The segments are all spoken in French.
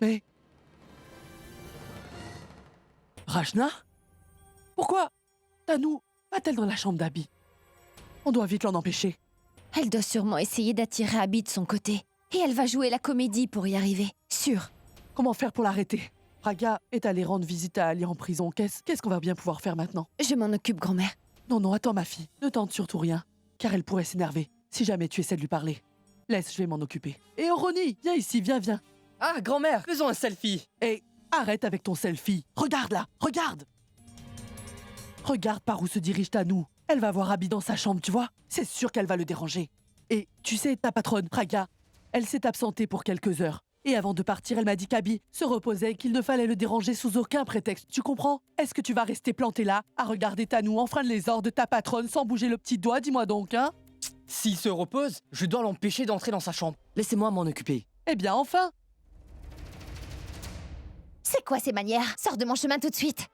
Mais... Rajna? Pourquoi Tanou va-t-elle dans la chambre d'Abby? On doit vite l'en empêcher. Elle doit sûrement essayer d'attirer Abby de son côté. Et elle va jouer la comédie pour y arriver. Sûr. Comment faire pour l'arrêter? Praga est allée rendre visite à Ali en prison. Qu'est-ce qu'on va bien pouvoir faire maintenant? Je m'en occupe, grand-mère. Non, attends ma fille. Ne tente surtout rien. Car elle pourrait s'énerver si jamais tu essaies de lui parler. Laisse, je vais m'en occuper. Et Ronnie, viens ici, viens. Ah, grand-mère, faisons un selfie. Et arrête avec ton selfie. Regarde là, regarde. Regarde par où se dirige Tanou. Elle va voir Abby dans sa chambre, tu vois. C'est sûr qu'elle va le déranger. Et tu sais, ta patronne, Praga, elle s'est absentée pour quelques heures. Et avant de partir, elle m'a dit qu'Abby se reposait et qu'il ne fallait le déranger sous aucun prétexte. Tu comprends? Est-ce que tu vas rester planté là, à regarder Tanou enfreindre les ordres de ta patronne sans bouger le petit doigt? Dis-moi donc, hein? S'il se repose, je dois l'empêcher d'entrer dans sa chambre. Laissez-moi m'en occuper. Eh bien, enfin! C'est quoi ces manières? Sors de mon chemin tout de suite.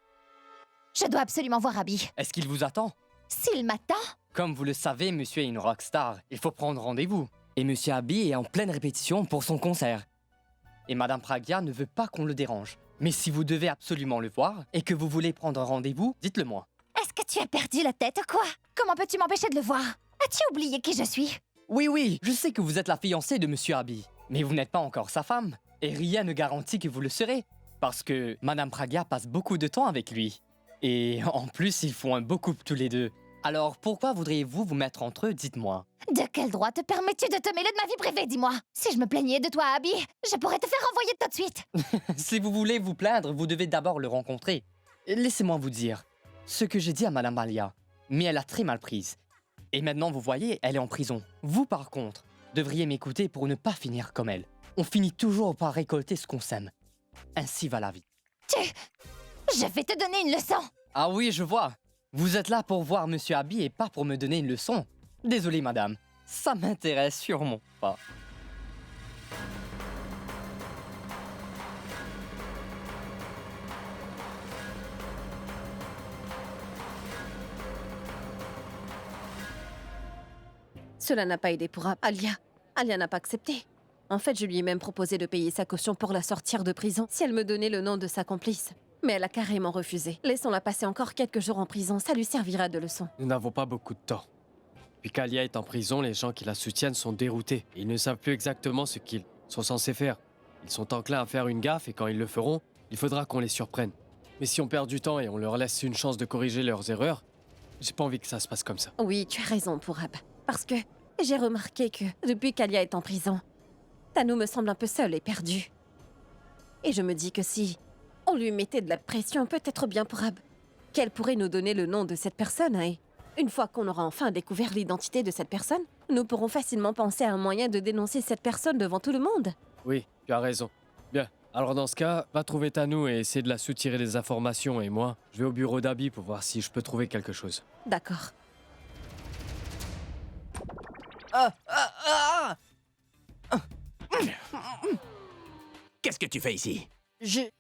Je dois absolument voir Abby. Est-ce qu'il vous attend? S'il m'attend? Comme vous le savez, monsieur est une rockstar. Il faut prendre rendez-vous. Et monsieur Abby est en pleine répétition pour son concert. Et madame Praga ne veut pas qu'on le dérange. Mais si vous devez absolument le voir et que vous voulez prendre rendez-vous, dites-le moi. Est-ce que tu as perdu la tête ou quoi? Comment peux-tu m'empêcher de le voir? As-tu oublié qui je suis? Oui, je sais que vous êtes la fiancée de monsieur Abby. Mais vous n'êtes pas encore sa femme. Et rien ne garantit que vous le serez. Parce que madame Praga passe beaucoup de temps avec lui. Et en plus, ils font un beau couple tous les deux. Alors pourquoi voudriez-vous vous mettre entre eux, dites-moi? De quel droit te permets-tu de te mêler de ma vie privée, dis-moi? Si je me plaignais de toi, Abby, je pourrais te faire renvoyer tout de suite. Si vous voulez vous plaindre, vous devez d'abord le rencontrer. Et laissez-moi vous dire ce que j'ai dit à madame Alia. Mais elle a très mal prise. Et maintenant, vous voyez, elle est en prison. Vous, par contre, devriez m'écouter pour ne pas finir comme elle. On finit toujours par récolter ce qu'on sème. Ainsi va la vie. Je vais te donner une leçon. Ah oui, je vois. Vous êtes là pour voir monsieur Abby et pas pour me donner une leçon. Désolé, madame. Ça m'intéresse sûrement pas. Cela n'a pas aidé pour Alia. Alia n'a pas accepté. En fait, je lui ai même proposé de payer sa caution pour la sortir de prison si elle me donnait le nom de sa complice. Mais elle a carrément refusé. Laissons-la passer encore quelques jours en prison, ça lui servira de leçon. Nous n'avons pas beaucoup de temps. Puis qu'Alia est en prison, les gens qui la soutiennent sont déroutés. Ils ne savent plus exactement ce qu'ils sont censés faire. Ils sont enclins à faire une gaffe et quand ils le feront, il faudra qu'on les surprenne. Mais si on perd du temps et on leur laisse une chance de corriger leurs erreurs, j'ai pas envie que ça se passe comme ça. Oui, tu as raison, Pourab. Parce que j'ai remarqué que depuis qu'Alia est en prison, Tanou me semble un peu seule et perdue. Et je me dis que si on lui mettait de la pression, peut-être bien Pourab, qu'elle pourrait nous donner le nom de cette personne, et une fois qu'on aura enfin découvert l'identité de cette personne, nous pourrons facilement penser à un moyen de dénoncer cette personne devant tout le monde. Oui, tu as raison. Bien, alors dans ce cas, va trouver Tanou et essaie de la soutirer des informations et moi, je vais au bureau d'Abby pour voir si je peux trouver quelque chose. D'accord. Qu'est-ce que tu fais ici?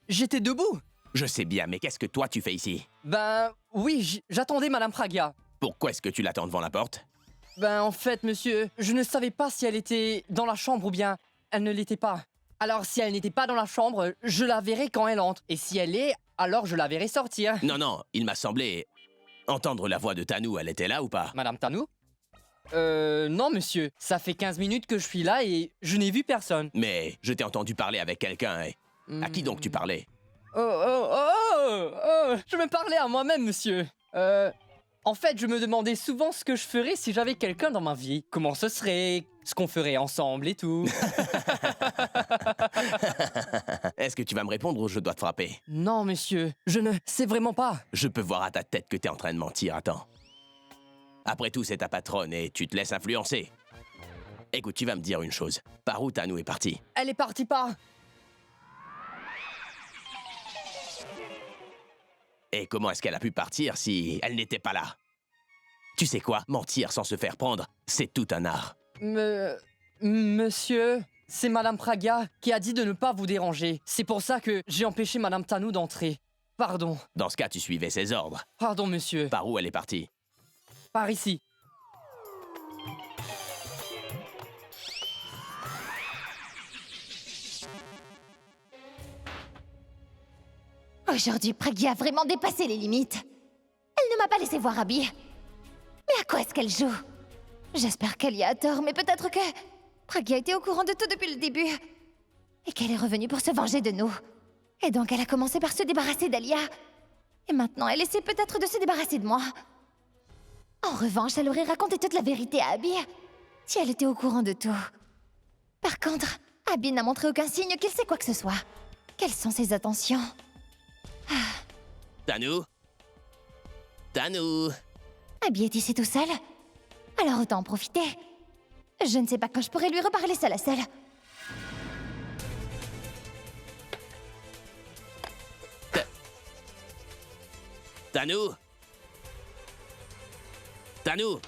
J'étais debout. Je sais bien, mais qu'est-ce que toi tu fais ici? Ben oui, j'attendais madame Praga. Pourquoi est-ce que tu l'attends devant la porte? Ben en fait, monsieur, je ne savais pas si elle était dans la chambre ou bien elle ne l'était pas. Alors si elle n'était pas dans la chambre, je la verrai quand elle entre. Et si elle est, alors je la verrai sortir. Non, il m'a semblé entendre la voix de Tanou, elle était là ou pas? Madame Tanou? Non, monsieur. Ça fait 15 minutes que je suis là et je n'ai vu personne. Mais je t'ai entendu parler avec quelqu'un, et... À qui donc tu parlais? Je me parlais à moi-même, monsieur. En fait, je me demandais souvent ce que je ferais si j'avais quelqu'un dans ma vie. Comment ce serait, ce qu'on ferait ensemble et tout. Est-ce que tu vas me répondre ou je dois te frapper? Non, monsieur, je ne sais vraiment pas. Je peux voir à ta tête que t'es en train de mentir, attends. Après tout, c'est ta patronne et tu te laisses influencer. Écoute, tu vas me dire une chose. Par où Tanou est partie? Elle est partie par... Et comment est-ce qu'elle a pu partir si elle n'était pas là? Tu sais quoi? Mentir sans se faire prendre, c'est tout un art. Monsieur, c'est Madame Praga qui a dit de ne pas vous déranger. C'est pour ça que j'ai empêché Madame Tanou d'entrer. Pardon. Dans ce cas, tu suivais ses ordres. Pardon, monsieur. Par où elle est partie? Par ici. Aujourd'hui, Pragya a vraiment dépassé les limites. Elle ne m'a pas laissé voir Abby. Mais à quoi est-ce qu'elle joue? J'espère qu'elle y a tort, mais peut-être que Pragya était au courant de tout depuis le début. Et qu'elle est revenue pour se venger de nous. Et donc elle a commencé par se débarrasser d'Alia. Et maintenant elle essaie peut-être de se débarrasser de moi. En revanche, elle aurait raconté toute la vérité à Abby si elle était au courant de tout. Par contre, Abby n'a montré aucun signe qu'il sait quoi que ce soit. Quelles sont ses intentions? Tanou? Tanou? Abby est ici tout seul? Alors autant en profiter. Je ne sais pas quand je pourrais lui reparler seul à seul. Tanou? Tanou?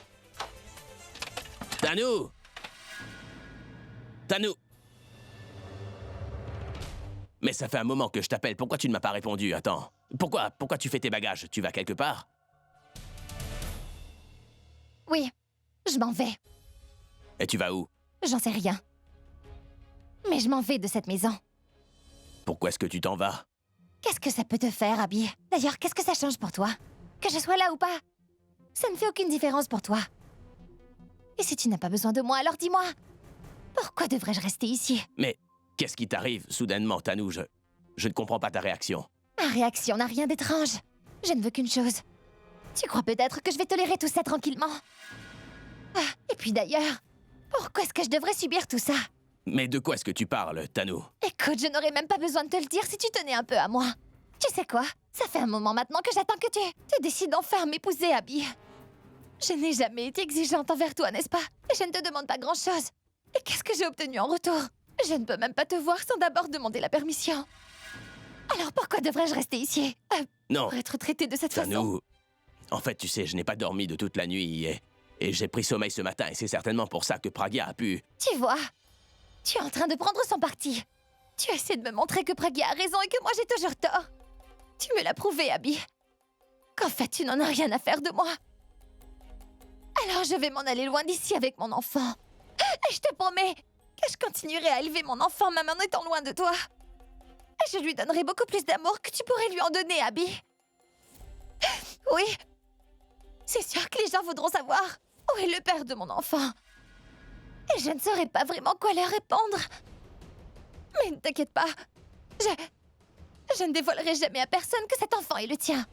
Tanou? Tanou? Mais ça fait un moment que je t'appelle, pourquoi tu ne m'as pas répondu? Attends. Pourquoi tu fais tes bagages? Tu vas quelque part? Oui, je m'en vais. Et tu vas où? J'en sais rien. Mais je m'en vais de cette maison. Pourquoi est-ce que tu t'en vas? Qu'est-ce que ça peut te faire, Abby? D'ailleurs, qu'est-ce que ça change pour toi? Que je sois là ou pas? Ça ne fait aucune différence pour toi. Et si tu n'as pas besoin de moi, alors dis-moi. Pourquoi devrais-je rester ici? Mais qu'est-ce qui t'arrive soudainement, Tanou? Je ne comprends pas ta réaction. Ma réaction n'a rien d'étrange. Je ne veux qu'une chose. Tu crois peut-être que je vais tolérer tout ça tranquillement? Ah, et puis d'ailleurs, pourquoi est-ce que je devrais subir tout ça? Mais de quoi est-ce que tu parles, Tanou? Écoute, je n'aurais même pas besoin de te le dire si tu tenais un peu à moi. Tu sais quoi? Ça fait un moment maintenant que j'attends que tu décides enfin de m'épouser, Abby. Je n'ai jamais été exigeante envers toi, n'est-ce pas? Et je ne te demande pas grand-chose. Et qu'est-ce que j'ai obtenu en retour? Je ne peux même pas te voir sans d'abord demander la permission. Alors pourquoi devrais-je rester ici? Non, Pour être traitée de cette façon? Tanou. En fait, tu sais, je n'ai pas dormi de toute la nuit et j'ai pris sommeil ce matin et c'est certainement pour ça que Pragya a pu... Tu vois, tu es en train de prendre son parti. Tu essaies de me montrer que Pragya a raison et que moi j'ai toujours tort. Tu me l'as prouvé, Abby. Qu'en fait, tu n'en as rien à faire de moi. Alors je vais m'en aller loin d'ici avec mon enfant. Et je te promets que je continuerai à élever mon enfant même en étant loin de toi. Et je lui donnerai beaucoup plus d'amour que tu pourrais lui en donner, Abby. Oui, c'est sûr que les gens voudront savoir où est le père de mon enfant. Et je ne saurais pas vraiment quoi leur répondre. Mais ne t'inquiète pas, je ne dévoilerai jamais à personne que cet enfant est le tien.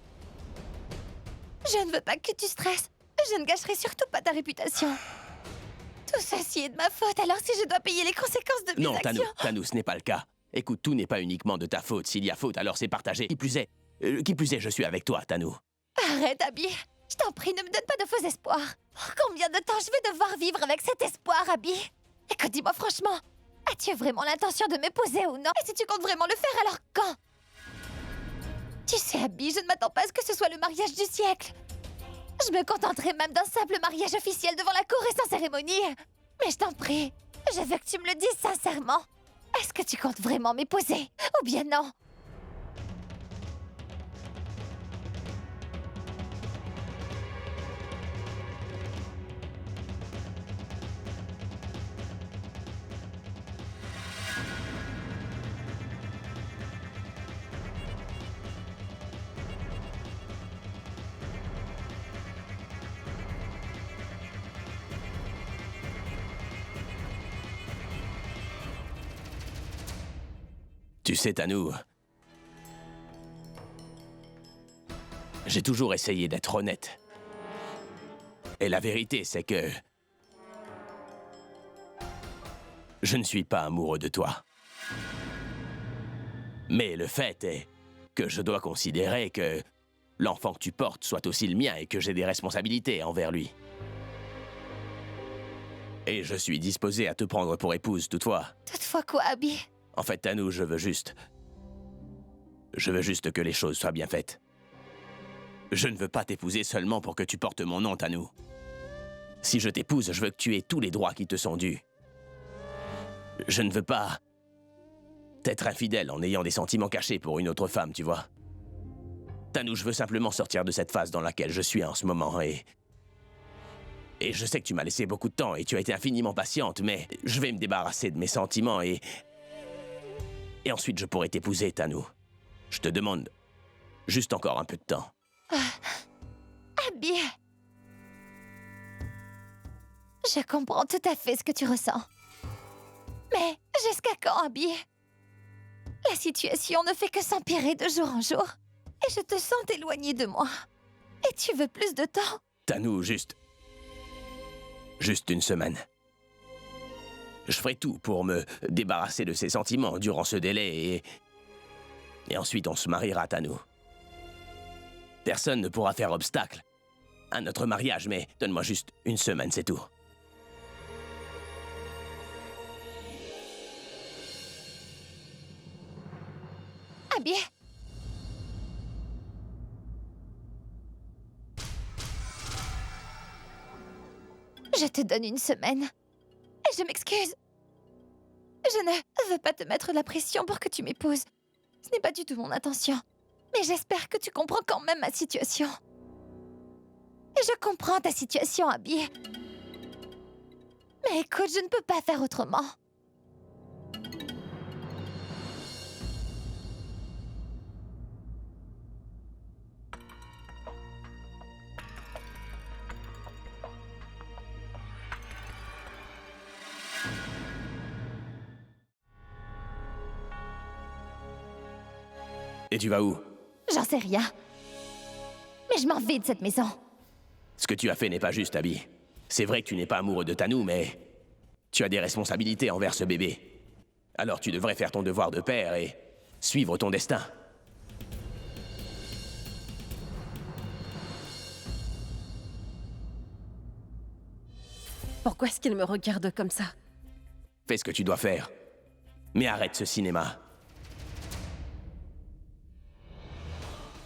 Je ne veux pas que tu stresses. Je ne gâcherai surtout pas ta réputation. Tout ceci est de ma faute, alors si je dois payer les conséquences de mes Non, actions... Tanou, ce n'est pas le cas. Écoute, tout n'est pas uniquement de ta faute. S'il y a faute, alors c'est partagé. Qui plus est, je suis avec toi, Tanou. Arrête, Abby. Je t'en prie, ne me donne pas de faux espoirs. Pour combien de temps je vais devoir vivre avec cet espoir, Abby? Écoute, dis-moi franchement, as-tu vraiment l'intention de m'épouser ou non? Et si tu comptes vraiment le faire, alors quand? Tu sais, Abby, je ne m'attends pas à ce que ce soit le mariage du siècle. Je me contenterai même d'un simple mariage officiel devant la cour et sans cérémonie. Mais je t'en prie, je veux que tu me le dises sincèrement. Est-ce que tu comptes vraiment m'épouser? Ou bien non? Tu sais, Tanou, j'ai toujours essayé d'être honnête. Et la vérité, c'est que... je ne suis pas amoureux de toi. Mais le fait est que je dois considérer que l'enfant que tu portes soit aussi le mien et que j'ai des responsabilités envers lui. Et je suis disposé à te prendre pour épouse, toutefois. Toutefois quoi, Abby? En fait, Tanou, je veux juste que les choses soient bien faites. Je ne veux pas t'épouser seulement pour que tu portes mon nom, Tanou. Si je t'épouse, je veux que tu aies tous les droits qui te sont dus. Je ne veux pas t'être infidèle en ayant des sentiments cachés pour une autre femme, tu vois. Tanou, je veux simplement sortir de cette phase dans laquelle je suis en ce moment et je sais que tu m'as laissé beaucoup de temps et tu as été infiniment patiente, mais je vais me débarrasser de mes sentiments et ensuite je pourrai t'épouser, Tanou. Je te demande Juste encore un peu de temps. Abby. Je comprends tout à fait ce que tu ressens. Mais jusqu'à quand, Abby? La situation ne fait que s'empirer de jour en jour. Et je te sens éloignée de moi. Et tu veux plus de temps? Tanou, juste une semaine. Je ferai tout pour me débarrasser de ces sentiments durant ce délai et ensuite on se mariera, Tanou. Personne ne pourra faire obstacle à notre mariage, mais donne-moi juste une semaine, c'est tout. Abby? Je te donne une semaine. Et je m'excuse. Je ne veux pas te mettre la pression pour que tu m'épouses. Ce n'est pas du tout mon intention. Mais j'espère que tu comprends quand même ma situation. Et je comprends ta situation, Abby. Mais écoute, je ne peux pas faire autrement. Et tu vas où? J'en sais rien. Mais je m'en vais de cette maison. Ce que tu as fait n'est pas juste, Abby. C'est vrai que tu n'es pas amoureux de Tanou, mais tu as des responsabilités envers ce bébé. Alors tu devrais faire ton devoir de père et suivre ton destin. Pourquoi est-ce qu'il me regarde comme ça? Fais ce que tu dois faire. Mais arrête ce cinéma.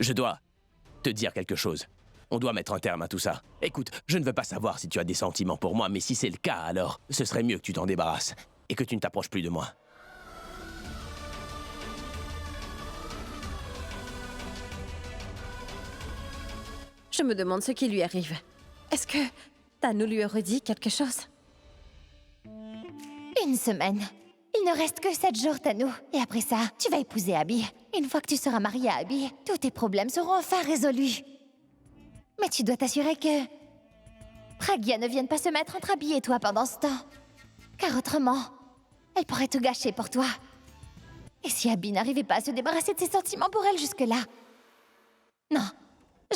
Je dois te dire quelque chose. On doit mettre un terme à tout ça. Écoute, je ne veux pas savoir si tu as des sentiments pour moi, mais si c'est le cas, alors ce serait mieux que tu t'en débarrasses et que tu ne t'approches plus de moi. Je me demande ce qui lui arrive. Est-ce que Tanou lui aurait dit quelque chose? Une semaine. Il ne reste que 7 jours, Tanou. Et après ça, tu vas épouser Abby. Une fois que tu seras mariée à Abby, tous tes problèmes seront enfin résolus. Mais tu dois t'assurer que Pragya ne vienne pas se mettre entre Abby et toi pendant ce temps. Car autrement, elle pourrait tout gâcher pour toi. Et si Abby n'arrivait pas à se débarrasser de ses sentiments pour elle jusque-là? Non,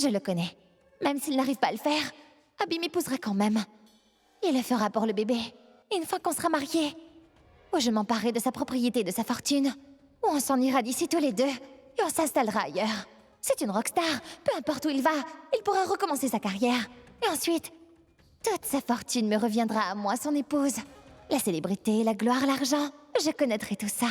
je le connais. Même s'il n'arrive pas à le faire, Abby m'épousera quand même. Il le fera pour le bébé. Et une fois qu'on sera mariés, ou je m'emparerai de sa propriété et de sa fortune, ou on s'en ira d'ici tous les deux, et on s'installera ailleurs. C'est une rockstar, peu importe où il va, il pourra recommencer sa carrière. Et ensuite, toute sa fortune me reviendra à moi, son épouse. La célébrité, la gloire, l'argent, je connaîtrai tout ça.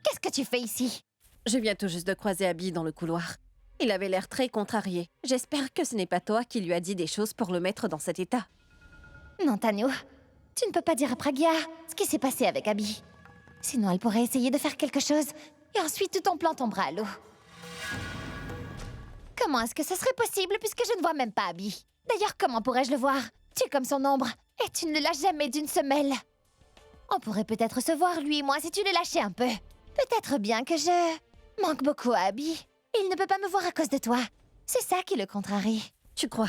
Qu'est-ce que tu fais ici? Je viens tout juste de croiser Abby dans le couloir. Il avait l'air très contrarié. J'espère que ce n'est pas toi qui lui as dit des choses pour le mettre dans cet état. Non, Tanou, tu ne peux pas dire à Pragya ce qui s'est passé avec Abby. Sinon, elle pourrait essayer de faire quelque chose, et ensuite tout ton plan tombera à l'eau. Comment est-ce que ce serait possible puisque je ne vois même pas Abby? D'ailleurs, comment pourrais-je le voir? Tu es comme son ombre, et tu ne l'as jamais d'une semelle. On pourrait peut-être se voir, lui et moi, si tu le lâchais un peu. Peut-être bien que je manque beaucoup à Abby. Il ne peut pas me voir à cause de toi. C'est ça qui le contrarie. Tu crois?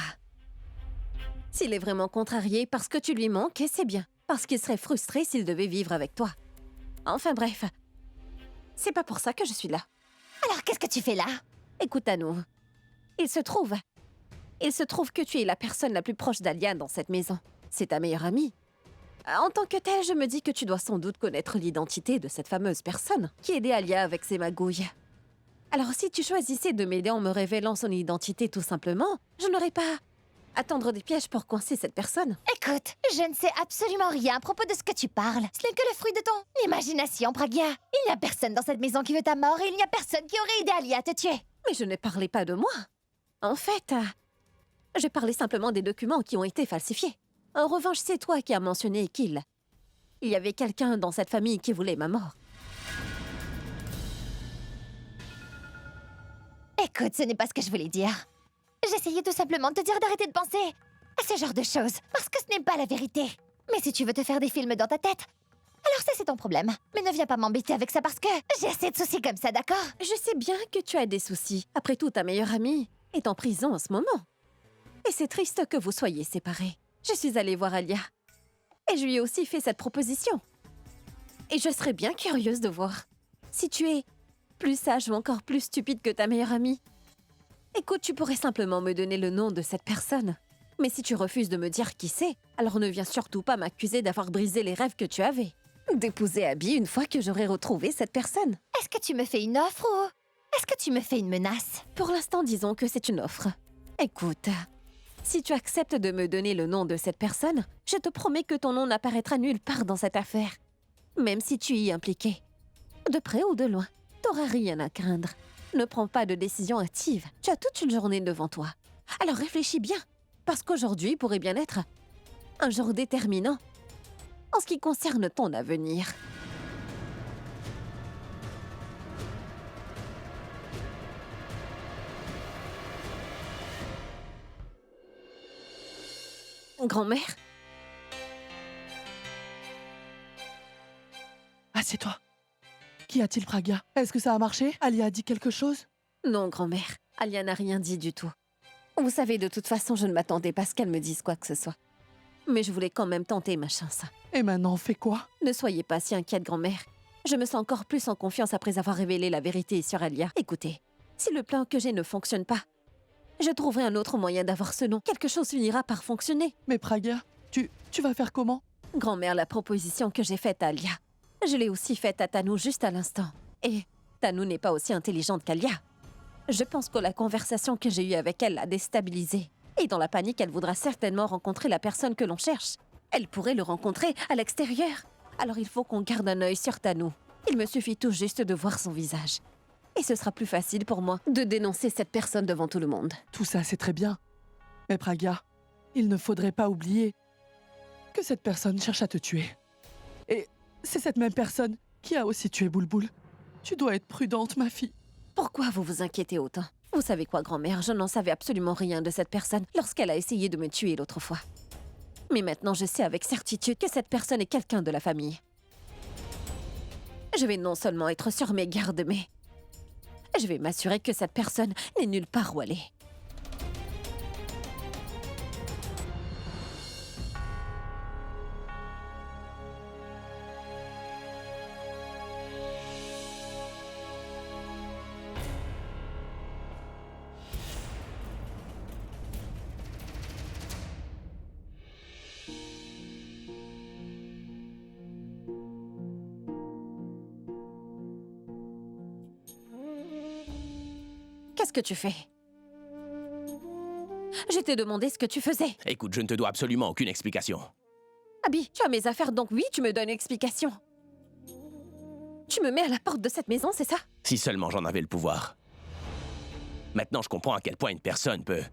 S'il est vraiment contrarié parce que tu lui manques, c'est bien. Parce qu'il serait frustré s'il devait vivre avec toi. Enfin bref, c'est pas pour ça que je suis là. Alors qu'est-ce que tu fais là? Écoute, Tanou, il se trouve que tu es la personne la plus proche d'Alia dans cette maison. C'est ta meilleure amie. En tant que telle, je me dis que tu dois sans doute connaître l'identité de cette fameuse personne qui aidait Alia avec ses magouilles. Alors si tu choisissais de m'aider en me révélant son identité tout simplement, je n'aurais pas à tendre des pièges pour coincer cette personne. Écoute, je ne sais absolument rien à propos de ce que tu parles. Ce n'est que le fruit de ton imagination, Pragya. Il n'y a personne dans cette maison qui veut ta mort et il n'y a personne qui aurait aidé Alia à te tuer. Mais je ne parlais pas de moi. En fait, je parlais simplement des documents qui ont été falsifiés. En revanche, c'est toi qui as mentionné qu'il y avait quelqu'un dans cette famille qui voulait ma mort. Écoute, ce n'est pas ce que je voulais dire. J'essayais tout simplement de te dire d'arrêter de penser à ce genre de choses, parce que ce n'est pas la vérité. Mais si tu veux te faire des films dans ta tête, Alors ça, c'est ton problème. Mais ne viens pas m'embêter avec ça parce que j'ai assez de soucis comme ça, d'accord? Je sais bien que tu as des soucis. Après tout, ta meilleure amie est en prison en ce moment. Et c'est triste que vous soyez séparés. Je suis allée voir Alia. Et je lui ai aussi fait cette proposition. Et je serais bien curieuse de voir si tu es plus sage ou encore plus stupide que ta meilleure amie. Écoute, tu pourrais simplement me donner le nom de cette personne. Mais si tu refuses de me dire qui c'est, alors ne viens surtout pas m'accuser d'avoir brisé les rêves que tu avais. D'épouser Abby une fois que j'aurai retrouvé cette personne. Est-ce que tu me fais une offre ou est-ce que tu me fais une menace? Pour l'instant, disons que c'est une offre. Écoute, si tu acceptes de me donner le nom de cette personne, je te promets que ton nom n'apparaîtra nulle part dans cette affaire. Même si tu y es impliqué. De près ou de loin, t'auras rien à craindre. Ne prends pas de décision hâtive. Tu as toute une journée devant toi. Alors réfléchis bien, parce qu'aujourd'hui pourrait bien être un jour déterminant en ce qui concerne ton avenir. Grand-mère? Assieds-toi. Qu'y a-t-il, Praga? Est-ce que ça a marché? Alia a dit quelque chose? Non, grand-mère. Alia n'a rien dit du tout. Vous savez, de toute façon, je ne m'attendais pas à ce qu'elle me dise quoi que ce soit. Mais je voulais quand même tenter ma chance. Et maintenant, on fait quoi? Ne soyez pas si inquiète, grand-mère. Je me sens encore plus en confiance après avoir révélé la vérité sur Alia. Écoutez, si le plan que j'ai ne fonctionne pas, je trouverai un autre moyen d'avoir ce nom. Quelque chose finira par fonctionner. Mais Praga, tu vas faire comment? Grand-mère, la proposition que j'ai faite à Alia, je l'ai aussi faite à Tanou juste à l'instant. Et Tanou n'est pas aussi intelligente qu'Alia. Je pense que la conversation que j'ai eue avec elle l'a déstabilisée. Et dans la panique, elle voudra certainement rencontrer la personne que l'on cherche. Elle pourrait le rencontrer à l'extérieur. Alors il faut qu'on garde un œil sur Tanou. Il me suffit tout juste de voir son visage. Et ce sera plus facile pour moi de dénoncer cette personne devant tout le monde. Tout ça, c'est très bien. Mais Praga, il ne faudrait pas oublier que cette personne cherche à te tuer. Et c'est cette même personne qui a aussi tué Boulboul. Tu dois être prudente, ma fille. Pourquoi vous vous inquiétez autant? Vous savez quoi, grand-mère, je n'en savais absolument rien de cette personne lorsqu'elle a essayé de me tuer l'autre fois. Mais maintenant, je sais avec certitude que cette personne est quelqu'un de la famille. Je vais non seulement être sur mes gardes, mais je vais m'assurer que cette personne n'est nulle part où aller. Qu'est-ce que tu fais? Je t'ai demandé ce que tu faisais. Écoute, je ne te dois absolument aucune explication. Abby, tu as mes affaires, donc oui, tu me donnes une explication. Tu me mets à la porte de cette maison, c'est ça? Si seulement j'en avais le pouvoir. Maintenant, je comprends à quel point une personne peut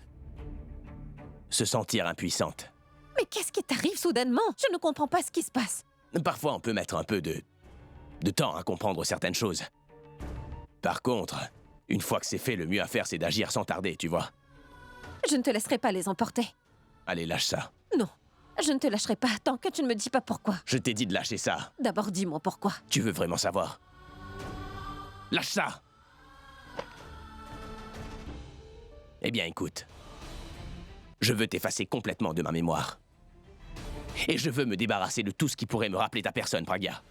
se sentir impuissante. Mais qu'est-ce qui t'arrive soudainement? Je ne comprends pas ce qui se passe. Parfois, on peut mettre un peu de temps à comprendre certaines choses. Par contre, une fois que c'est fait, le mieux à faire, c'est d'agir sans tarder, tu vois. Je ne te laisserai pas les emporter. Allez, lâche ça. Non, je ne te lâcherai pas tant que tu ne me dis pas pourquoi. Je t'ai dit de lâcher ça. D'abord, dis-moi pourquoi. Tu veux vraiment savoir? Lâche ça! Eh bien, écoute. Je veux t'effacer complètement de ma mémoire. Et je veux me débarrasser de tout ce qui pourrait me rappeler ta personne, Praga.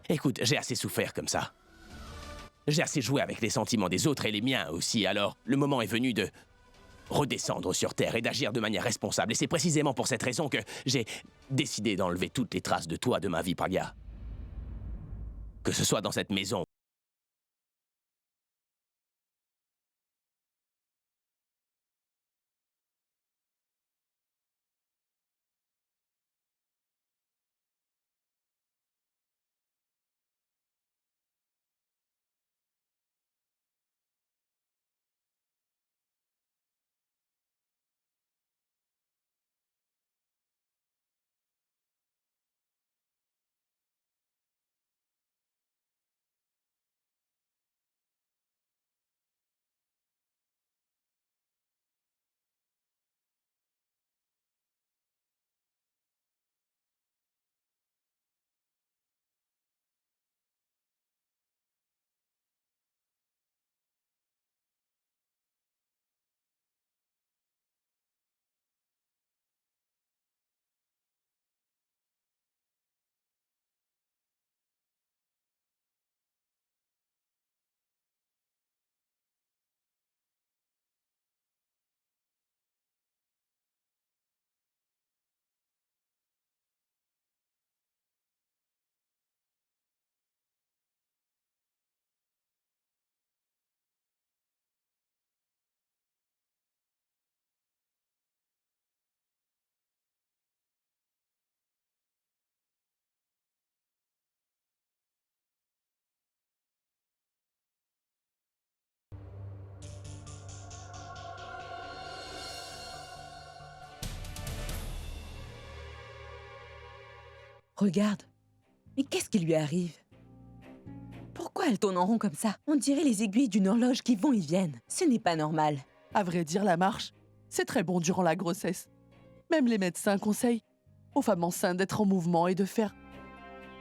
Écoute, j'ai assez souffert comme ça. J'ai assez joué avec les sentiments des autres et les miens aussi, alors le moment est venu de redescendre sur Terre et d'agir de manière responsable. Et c'est précisément pour cette raison que j'ai décidé d'enlever toutes les traces de toi de ma vie, Praga. Que ce soit dans cette maison Regarde. Mais qu'est-ce qui lui arrive? Pourquoi elle tourne en rond comme ça? On dirait les aiguilles d'une horloge qui vont et viennent. Ce n'est pas normal. À vrai dire, la marche, c'est très bon durant la grossesse. Même les médecins conseillent aux femmes enceintes d'être en mouvement et de faire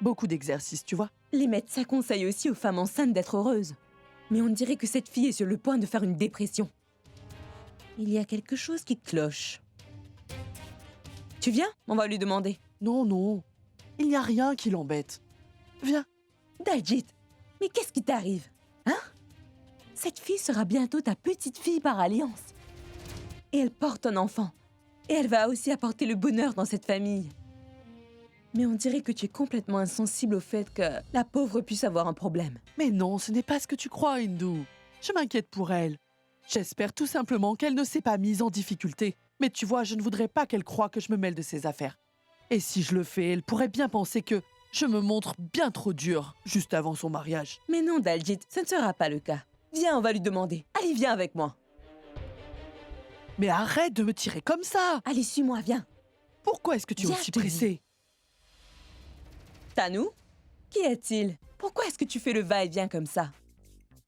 beaucoup d'exercices, tu vois. Les médecins conseillent aussi aux femmes enceintes d'être heureuses. Mais on dirait que cette fille est sur le point de faire une dépression. Il y a quelque chose qui cloche. Tu viens? On va lui demander. Non, non, il n'y a rien qui l'embête. Viens. Daljit, mais qu'est-ce qui t'arrive? Hein? Cette fille sera bientôt ta petite fille par alliance. Et elle porte un enfant. Et elle va aussi apporter le bonheur dans cette famille. Mais on dirait que tu es complètement insensible au fait que la pauvre puisse avoir un problème. Mais non, ce n'est pas ce que tu crois, Hindou. Je m'inquiète pour elle. J'espère tout simplement qu'elle ne s'est pas mise en difficulté. Mais tu vois, je ne voudrais pas qu'elle croie que je me mêle de ses affaires. Et si je le fais, elle pourrait bien penser que je me montre bien trop dure juste avant son mariage. Mais non, Daljit, ce ne sera pas le cas. Viens, on va lui demander. Allez, viens avec moi. Mais arrête de me tirer comme ça! Allez, suis-moi, viens. Pourquoi est-ce que tu es Viens, aussi je te dis. pressée? Tanou? Qui est-il? Pourquoi est-ce que tu fais le va-et-vient comme ça?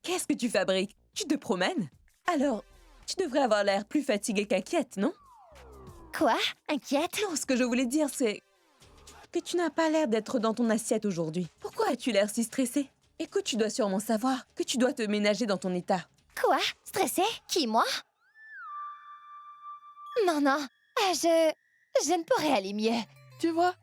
Qu'est-ce que tu fabriques? Tu te promènes? Alors, tu devrais avoir l'air plus fatiguée qu'inquiète, non? Quoi? Inquiète? Non, ce que je voulais dire, c'est que tu n'as pas l'air d'être dans ton assiette aujourd'hui. Pourquoi as-tu l'air si stressée? Écoute, tu dois sûrement savoir que tu dois te ménager dans ton état. Quoi? Stressée? Qui, moi? Non, non. Je ne pourrais aller mieux. Tu vois,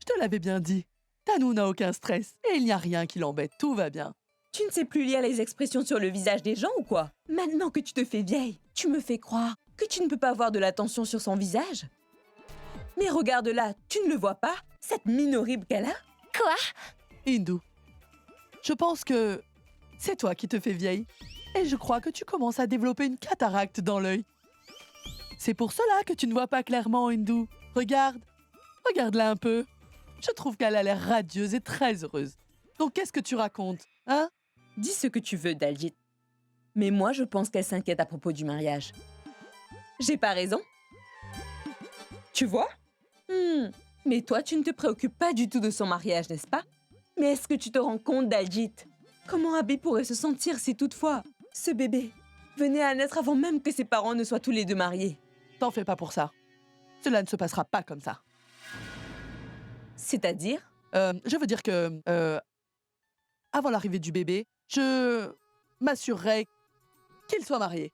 je te l'avais bien dit. Tanou n'a aucun stress et il n'y a rien qui l'embête, tout va bien. Tu ne sais plus lire les expressions sur le visage des gens ou quoi? Maintenant que tu te fais vieille, tu me fais croire que tu ne peux pas avoir de l'attention sur son visage? Mais regarde-la, tu ne le vois pas? Cette mine horrible qu'elle a? Quoi? Hindou, je pense que c'est toi qui te fais vieille. Et je crois que tu commences à développer une cataracte dans l'œil. C'est pour cela que tu ne vois pas clairement, Hindou. Regarde, regarde-la un peu. Je trouve qu'elle a l'air radieuse et très heureuse. Donc qu'est-ce que tu racontes, hein? Dis ce que tu veux, Daljit. Mais moi, je pense qu'elle s'inquiète à propos du mariage. J'ai pas raison? Tu vois? Mais toi, tu ne te préoccupes pas du tout de son mariage, n'est-ce pas? Mais est-ce que tu te rends compte, Daljit? Comment Abby pourrait se sentir si toutefois ce bébé venait à naître avant même que ses parents ne soient tous les deux mariés? T'en fais pas pour ça. Cela ne se passera pas comme ça. C'est-à-dire? Je veux dire que, avant l'arrivée du bébé, je m'assurerai qu'il soit marié.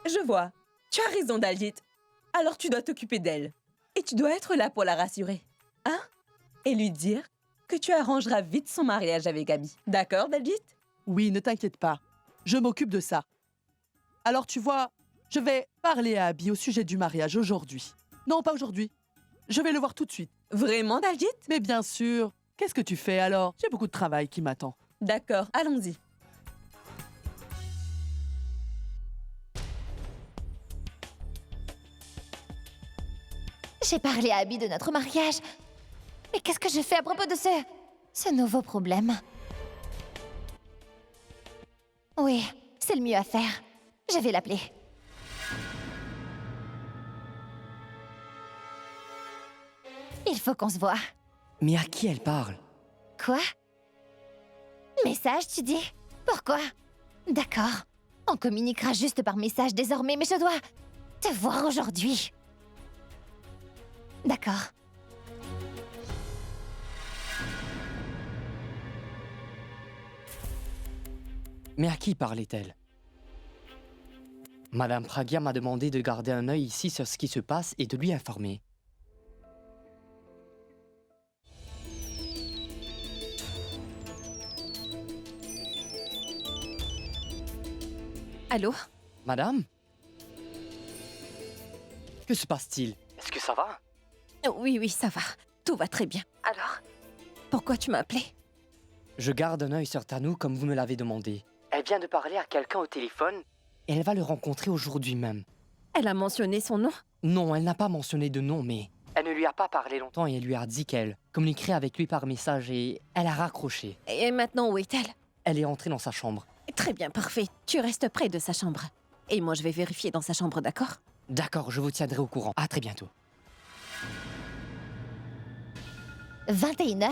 Je vois. Tu as raison, Daljit. Alors tu dois t'occuper d'elle. Et tu dois être là pour la rassurer. Hein? Et lui dire que tu arrangeras vite son mariage avec Abby. D'accord, Daljit? Oui, ne t'inquiète pas. Je m'occupe de ça. Alors tu vois, je vais parler à Abby au sujet du mariage aujourd'hui. Non, pas aujourd'hui. Je vais le voir tout de suite. Vraiment, Daljit? Mais bien sûr. Qu'est-ce que tu fais alors? J'ai beaucoup de travail qui m'attend. D'accord, allons-y. J'ai parlé à Abby de notre mariage. Mais qu'est-ce que je fais à propos de ce nouveau problème? Oui, c'est le mieux à faire. Je vais l'appeler. Il faut qu'on se voit. Mais à qui elle parle? Quoi? Message, tu dis? Pourquoi? D'accord. On communiquera juste par message désormais, mais je dois te voir aujourd'hui. D'accord. Mais à qui parlait-elle? Madame Pragya m'a demandé de garder un œil ici sur ce qui se passe et de lui informer. Allô? Madame? Que se passe-t-il? Est-ce que ça va? Oui, oui, ça va. Tout va très bien. Alors? Pourquoi tu m'as appelé? Je garde un œil sur Tanou comme vous me l'avez demandé. Elle vient de parler à quelqu'un au téléphone et elle va le rencontrer aujourd'hui même. Elle a mentionné son nom? Non, elle n'a pas mentionné de nom, mais elle ne lui a pas parlé longtemps et elle lui a dit qu'elle communiquerait avec lui par message et elle a raccroché. Et maintenant, où est-elle? Elle est entrée dans sa chambre. Très bien, parfait. Tu restes près de sa chambre. Et moi, je vais vérifier dans sa chambre, d'accord? D'accord, je vous tiendrai au courant. À très bientôt. 21h?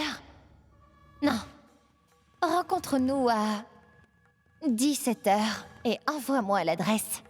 Non. Rencontre-nous à 17h et envoie-moi l'adresse.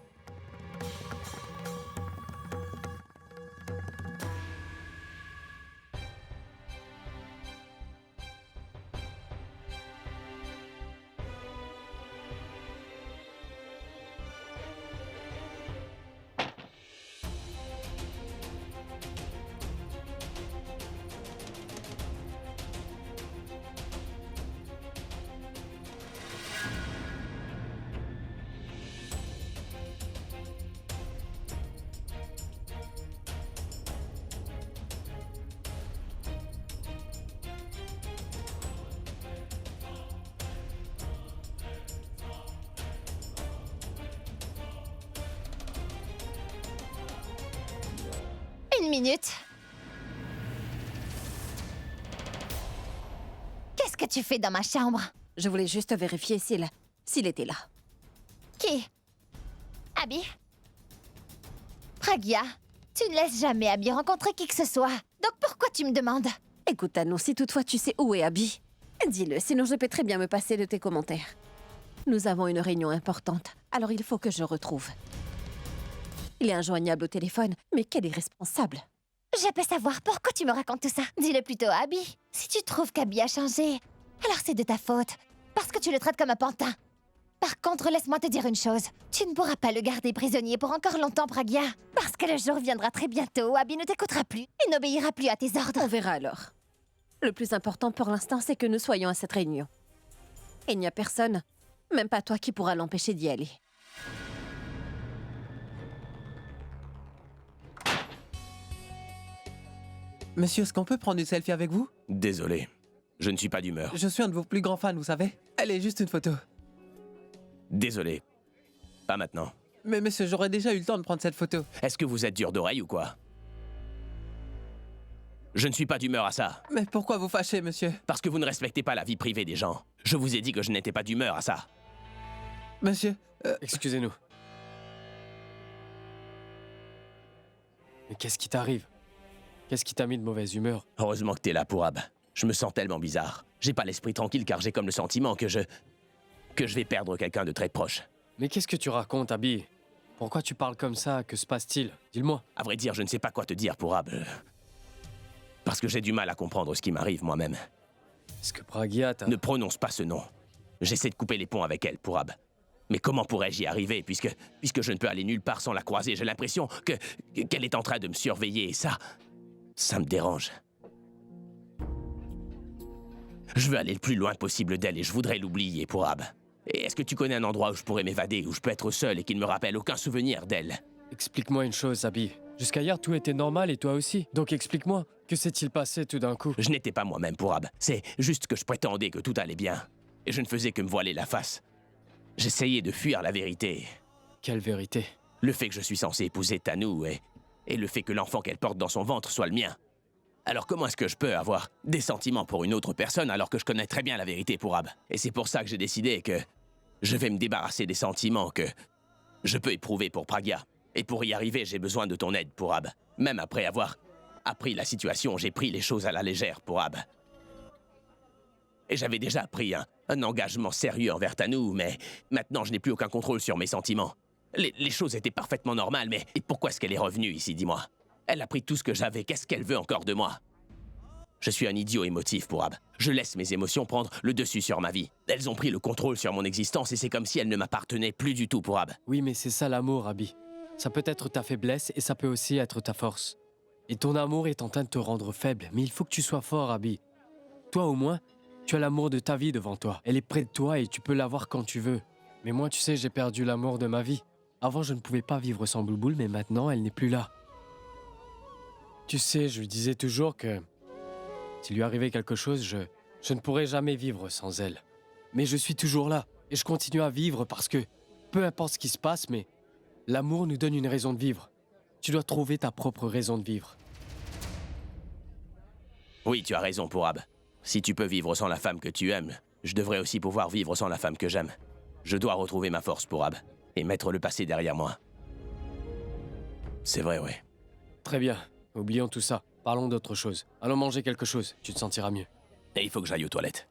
Une minute. Qu'est-ce que tu fais dans ma chambre? Je voulais juste vérifier s'il était là. Qui? Abby? Pragya, tu ne laisses jamais Abby rencontrer qui que ce soit. Donc pourquoi tu me demandes? Écoute, Tano, si toutefois tu sais où est Abby, dis-le, sinon je peux très bien me passer de tes commentaires. Nous avons une réunion importante, alors il faut que je retrouve. Il est injoignable au téléphone, mais quel irresponsable. Je peux savoir pourquoi tu me racontes tout ça. Dis-le plutôt à Abby. Si tu trouves qu'Abby a changé, alors c'est de ta faute. Parce que tu le traites comme un pantin. Par contre, laisse-moi te dire une chose. Tu ne pourras pas le garder prisonnier pour encore longtemps, Pragya. Parce que le jour viendra très bientôt où Abby ne t'écoutera plus et n'obéira plus à tes ordres. On verra alors. Le plus important pour l'instant, c'est que nous soyons à cette réunion. Et il n'y a personne, même pas toi, qui pourra l'empêcher d'y aller. Monsieur, est-ce qu'on peut prendre une selfie avec vous? Désolé, je ne suis pas d'humeur. Je suis un de vos plus grands fans, vous savez. Allez, juste une photo. Désolé. Pas maintenant. Mais monsieur, j'aurais déjà eu le temps de prendre cette photo. Est-ce que vous êtes dur d'oreille ou quoi? Je ne suis pas d'humeur à ça. Mais pourquoi vous fâchez, monsieur? Parce que vous ne respectez pas la vie privée des gens. Je vous ai dit que je n'étais pas d'humeur à ça. Monsieur, Excusez-nous. Mais qu'est-ce qui t'arrive? Qu'est-ce qui t'a mis de mauvaise humeur? Heureusement que t'es là, Pourab. Je me sens tellement bizarre. J'ai pas l'esprit tranquille car j'ai comme le sentiment que je vais perdre quelqu'un de très proche. Mais qu'est-ce que tu racontes, Abby? Pourquoi tu parles comme ça? Que se passe-t-il? Dis-le-moi. À vrai dire, je ne sais pas quoi te dire, Pourab. Parce que j'ai du mal à comprendre ce qui m'arrive moi-même. Est-ce que Pragya t'a... Ne prononce pas ce nom. J'essaie de couper les ponts avec elle, Pourab. Mais comment pourrais-je y arriver puisque je ne peux aller nulle part sans la croiser? J'ai l'impression qu'elle est en train de me surveiller et ça me dérange. Je veux aller le plus loin possible d'elle et je voudrais l'oublier, Pourab. Et est-ce que tu connais un endroit où je pourrais m'évader, où je peux être seul et qui ne me rappelle aucun souvenir d'elle? Explique-moi une chose, Abby. Jusqu'à hier, tout était normal et toi aussi. Donc explique-moi, que s'est-il passé tout d'un coup? Je n'étais pas moi-même, Pourab. C'est juste que je prétendais que tout allait bien. Et je ne faisais que me voiler la face. J'essayais de fuir la vérité. Quelle vérité? Le fait que je suis censé épouser Tanou et le fait que l'enfant qu'elle porte dans son ventre soit le mien. Alors comment est-ce que je peux avoir des sentiments pour une autre personne alors que je connais très bien la vérité, Pourab? Et c'est pour ça que j'ai décidé que je vais me débarrasser des sentiments que je peux éprouver pour Pragya. Et pour y arriver, j'ai besoin de ton aide, Pourab. Même après avoir appris la situation, j'ai pris les choses à la légère, Pourab. Et j'avais déjà pris un engagement sérieux envers Tanou, mais maintenant je n'ai plus aucun contrôle sur mes sentiments. Les choses étaient parfaitement normales, mais et pourquoi est-ce qu'elle est revenue ici, dis-moi? Elle a pris tout ce que j'avais, qu'est-ce qu'elle veut encore de moi? Je suis un idiot émotif, Pourab. Je laisse mes émotions prendre le dessus sur ma vie. Elles ont pris le contrôle sur mon existence et c'est comme si elles ne m'appartenaient plus du tout, Pourab. Oui, mais c'est ça l'amour, Abby. Ça peut être ta faiblesse et ça peut aussi être ta force. Et ton amour est en train de te rendre faible, mais il faut que tu sois fort, Abby. Toi, au moins, tu as l'amour de ta vie devant toi. Elle est près de toi et tu peux l'avoir quand tu veux. Mais moi, tu sais, j'ai perdu l'amour de ma vie. Avant, je ne pouvais pas vivre sans Boulboul, mais maintenant, elle n'est plus là. Tu sais, je lui disais toujours que s'il lui arrivait quelque chose, je ne pourrais jamais vivre sans elle. Mais je suis toujours là et je continue à vivre parce que, peu importe ce qui se passe, mais l'amour nous donne une raison de vivre. Tu dois trouver ta propre raison de vivre. Oui, tu as raison, Pourab. Si tu peux vivre sans la femme que tu aimes, je devrais aussi pouvoir vivre sans la femme que j'aime. Je dois retrouver ma force, Pourab, et mettre le passé derrière moi. C'est vrai, ouais. Très bien, oublions tout ça. parlons d'autre chose. Allons manger quelque chose, tu te sentiras mieux. Et il faut que j'aille aux toilettes.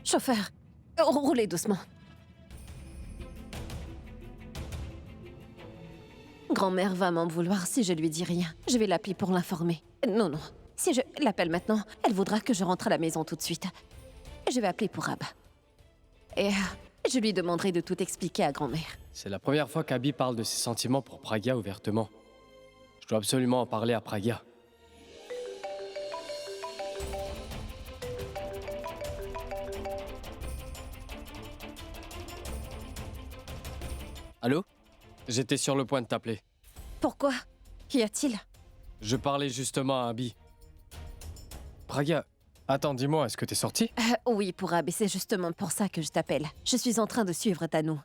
Chauffeur, roulez doucement. Grand-mère va m'en vouloir si je lui dis rien. Je vais l'appeler pour l'informer. Non, non. Si je l'appelle maintenant, elle voudra que je rentre à la maison tout de suite. Je vais appeler pour Abba. Et je lui demanderai de tout expliquer à grand-mère. C'est la première fois qu'Abby parle de ses sentiments pour Pragya ouvertement. Je dois absolument en parler à Pragya. Allô? J'étais sur le point de t'appeler. Pourquoi? Qu'y a-t-il? Je parlais justement à Abby. Pragya, attends, dis-moi, est-ce que t'es sortie? Oui, pour Abba, c'est justement pour ça que je t'appelle. Je suis en train de suivre Tanou.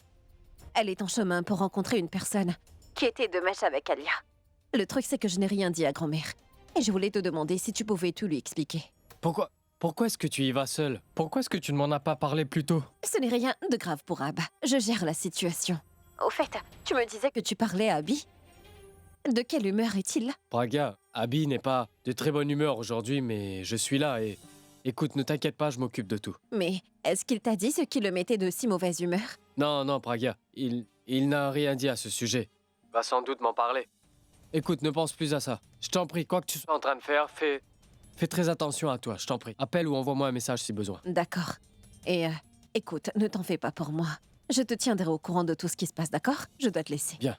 Elle est en chemin pour rencontrer une personne qui était de mèche avec Alia. Le truc, c'est que je n'ai rien dit à grand-mère. Et je voulais te demander si tu pouvais tout lui expliquer. Pourquoi est-ce que tu y vas seule? Pourquoi est-ce que tu ne m'en as pas parlé plus tôt? Ce n'est rien de grave pour Abba. Je gère la situation. Au fait, tu me disais que tu parlais à Abby. De quelle humeur est-il? Pragya, Abby n'est pas de très bonne humeur aujourd'hui, mais je suis là et... Écoute, ne t'inquiète pas, je m'occupe de tout. Mais est-ce qu'il t'a dit ce qui le mettait de si mauvaise humeur? Non, Pragya, il n'a rien dit à ce sujet. Il va sans doute m'en parler. Écoute, ne pense plus à ça. Je t'en prie, quoi que tu sois en train de faire, fais très attention à toi, je t'en prie. Appelle ou envoie-moi un message si besoin. D'accord. Et écoute, ne t'en fais pas pour moi. Je te tiendrai au courant de tout ce qui se passe, d'accord? Je dois te laisser. Bien.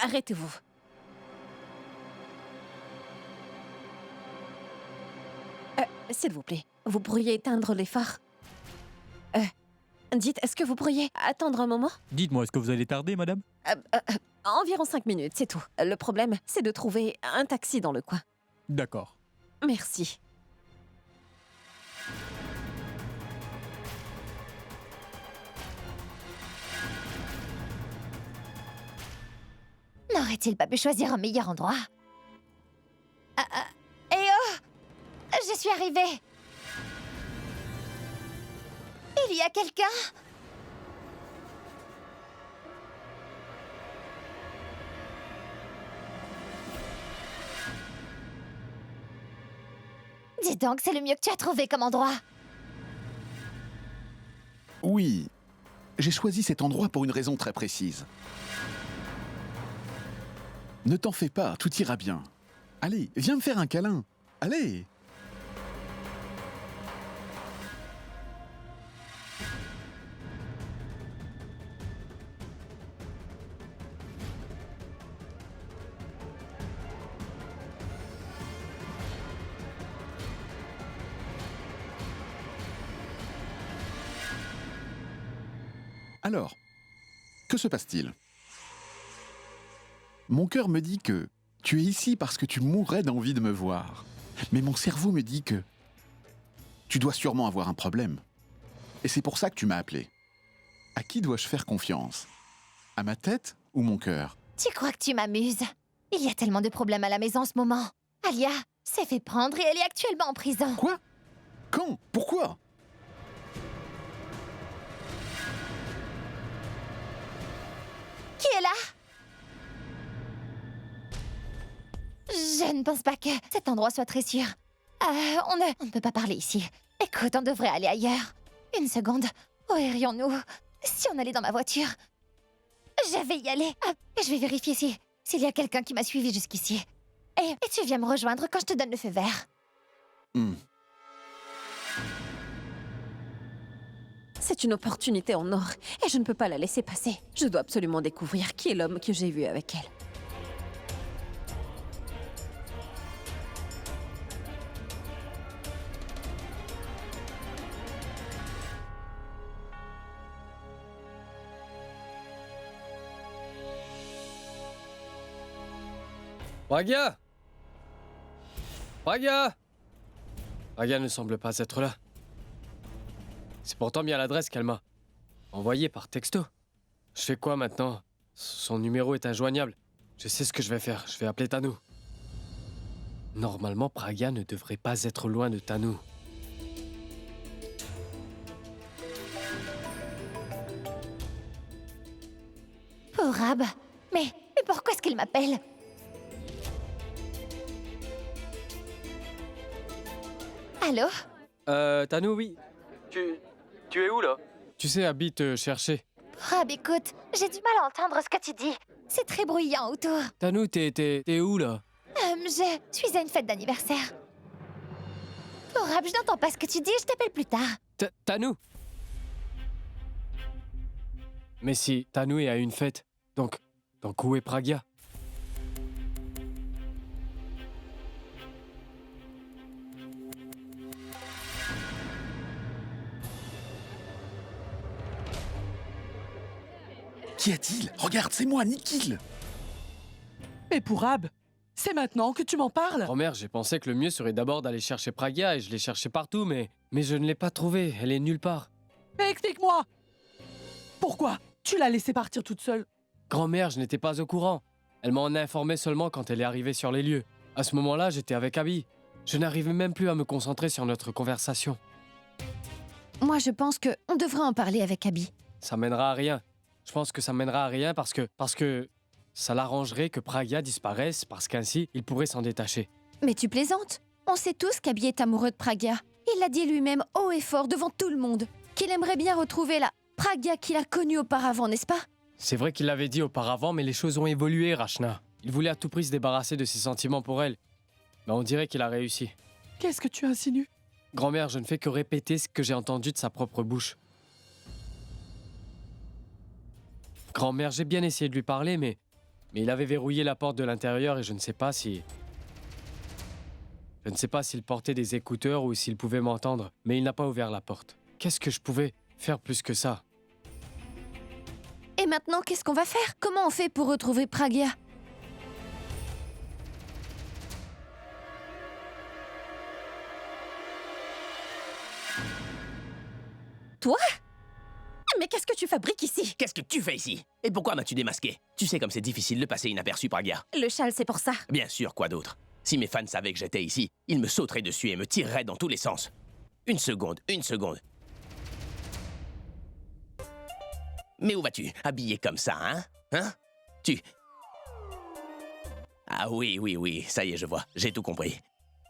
Arrêtez-vous. S'il vous plaît, vous pourriez éteindre les phares? Dites, est-ce que vous pourriez attendre un moment? Dites-moi, est-ce que vous allez tarder, madame? Environ 5 minutes, c'est tout. Le problème, c'est de trouver un taxi dans le coin. D'accord. Merci. N'aurait-il pas pu choisir un meilleur endroit? Eh oh! Je suis arrivée! Il y a quelqu'un? Dis donc, c'est le mieux que tu as trouvé comme endroit. Oui, j'ai choisi cet endroit pour une raison très précise. Ne t'en fais pas, tout ira bien. Allez, viens me faire un câlin. Allez! Alors, que se passe-t-il? Mon cœur me dit que tu es ici parce que tu mourrais d'envie de me voir. Mais mon cerveau me dit que tu dois sûrement avoir un problème. Et c'est pour ça que tu m'as appelé. À qui dois-je faire confiance? À ma tête ou mon cœur? Tu crois que tu m'amuses? Il y a tellement de problèmes à la maison en ce moment. Alia s'est fait prendre et elle est actuellement en prison. Quoi? Quand? Pourquoi? Qui est là? Je ne pense pas que cet endroit soit très sûr. On ne peut pas parler ici. Écoute, on devrait aller ailleurs. Une seconde. Où irions-nous? Si on allait dans ma voiture? Je vais y aller. Je vais vérifier s'il y a quelqu'un qui m'a suivi jusqu'ici. Et tu viens me rejoindre quand je te donne le feu vert. C'est une opportunité en or, et je ne peux pas la laisser passer. Je dois absolument découvrir qui est l'homme que j'ai vu avec elle. Pragya! Pragya! Pragya ne semble pas être là. C'est pourtant bien l'adresse qu'elle m'a envoyée par texto. Je fais quoi maintenant? Son numéro est injoignable. Je sais ce que je vais faire. Je vais appeler Tanu. Normalement, Pragya ne devrait pas être loin de Tanu. Pauvre Ab. Mais pourquoi est-ce qu'il m'appelle? Allô? Tanu, oui. Tu es où, là? Tu sais, Abby te cherchait. Ab, écoute, j'ai du mal à entendre ce que tu dis. C'est très bruyant autour. Tanu, t'es où, là? Je suis à une fête d'anniversaire. Pauvre Ab, je n'entends pas ce que tu dis, je t'appelle plus tard. Tanu! Mais si Tanu est à une fête, donc où est Pragya? Qu'y a-t-il? Regarde, c'est moi, Nikhil. Mais pour Ab, c'est maintenant que tu m'en parles. Grand-mère, j'ai pensé que le mieux serait d'abord d'aller chercher Pragya et je l'ai cherchée partout, mais je ne l'ai pas trouvée. Elle est nulle part. Explique-moi. Pourquoi tu l'as laissée partir toute seule? Grand-mère, je n'étais pas au courant. Elle m'en a informé seulement quand elle est arrivée sur les lieux. À ce moment-là, j'étais avec Abby. Je n'arrivais même plus à me concentrer sur notre conversation. Moi, je pense que on devrait en parler avec Abby. Ça mènera à rien. Je pense que ça mènera à rien parce que ça l'arrangerait que Pragya disparaisse parce qu'ainsi, il pourrait s'en détacher. Mais tu plaisantes. On sait tous qu'Abby est amoureux de Pragya. Il l'a dit lui-même haut et fort devant tout le monde. Qu'il aimerait bien retrouver la Pragya qu'il a connue auparavant, n'est-ce pas? C'est vrai qu'il l'avait dit auparavant, mais les choses ont évolué, Rachna. Il voulait à tout prix se débarrasser de ses sentiments pour elle. Mais on dirait qu'il a réussi. Qu'est-ce que tu insinues? Grand-mère, je ne fais que répéter ce que j'ai entendu de sa propre bouche. Grand-mère, j'ai bien essayé de lui parler, mais il avait verrouillé la porte de l'intérieur et je ne sais pas si... Je ne sais pas s'il portait des écouteurs ou s'il pouvait m'entendre, mais il n'a pas ouvert la porte. Qu'est-ce que je pouvais faire plus que ça? Et maintenant, qu'est-ce qu'on va faire? Comment on fait pour retrouver Pragya? Toi? Mais qu'est-ce que tu fabriques ici? Qu'est-ce que tu fais ici? Et pourquoi m'as-tu démasqué? Tu sais comme c'est difficile de passer inaperçu, Pragya. Le châle, c'est pour ça. Bien sûr, quoi d'autre? Si mes fans savaient que j'étais ici, ils me sauteraient dessus et me tireraient dans tous les sens. Une seconde. Mais où vas-tu? Habillé comme ça, hein? Hein? Ah oui, ça y est, je vois. J'ai tout compris.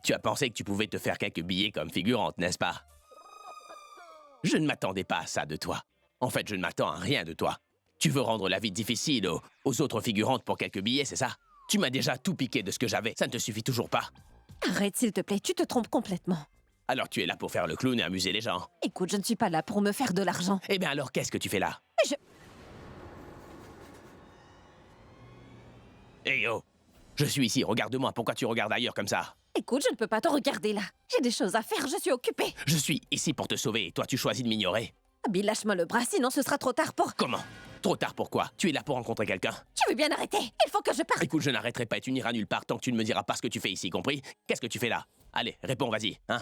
Tu as pensé que tu pouvais te faire quelques billets comme figurante, n'est-ce pas? Je ne m'attendais pas à ça de toi. En fait, je ne m'attends à rien de toi. Tu veux rendre la vie difficile aux autres figurantes pour quelques billets, c'est ça? Tu m'as déjà tout piqué de ce que j'avais. Ça ne te suffit toujours pas. Arrête, s'il te plaît, tu te trompes complètement. Alors tu es là pour faire le clown et amuser les gens. Écoute, je ne suis pas là pour me faire de l'argent. Eh bien alors, qu'est-ce que tu fais là? Hey oh! Je suis ici, regarde-moi. Pourquoi tu regardes ailleurs comme ça? Écoute, je ne peux pas te regarder là. J'ai des choses à faire, je suis occupée. Je suis ici pour te sauver et toi tu choisis de m'ignorer. Abby, lâche-moi le bras, sinon ce sera trop tard pour... Comment? Trop tard pourquoi? Tu es là pour rencontrer quelqu'un? Tu veux bien arrêter? Il faut que je parte. Écoute, je n'arrêterai pas et tu n'iras nulle part tant que tu ne me diras pas ce que tu fais ici, compris? Qu'est-ce que tu fais là? Allez, réponds, vas-y, hein?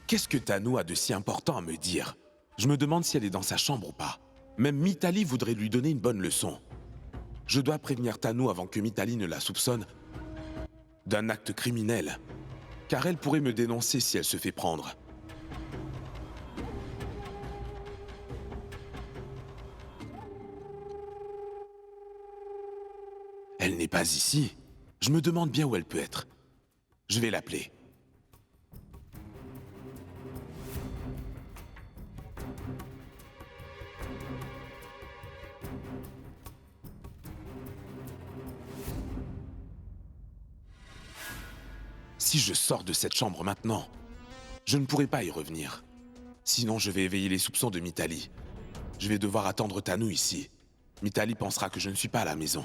Qu'est-ce que Tanu a de si important à me dire? Je me demande si elle est dans sa chambre ou pas. Même Mitali voudrait lui donner une bonne leçon. Je dois prévenir Tanu avant que Mitali ne la soupçonne d'un acte criminel. Car elle pourrait me dénoncer si elle se fait prendre. Elle n'est pas ici. Je me demande bien où elle peut être. Je vais l'appeler. Si je sors de cette chambre maintenant, je ne pourrai pas y revenir. Sinon, je vais éveiller les soupçons de Mitali. Je vais devoir attendre Tanu ici. Mitali pensera que je ne suis pas à la maison.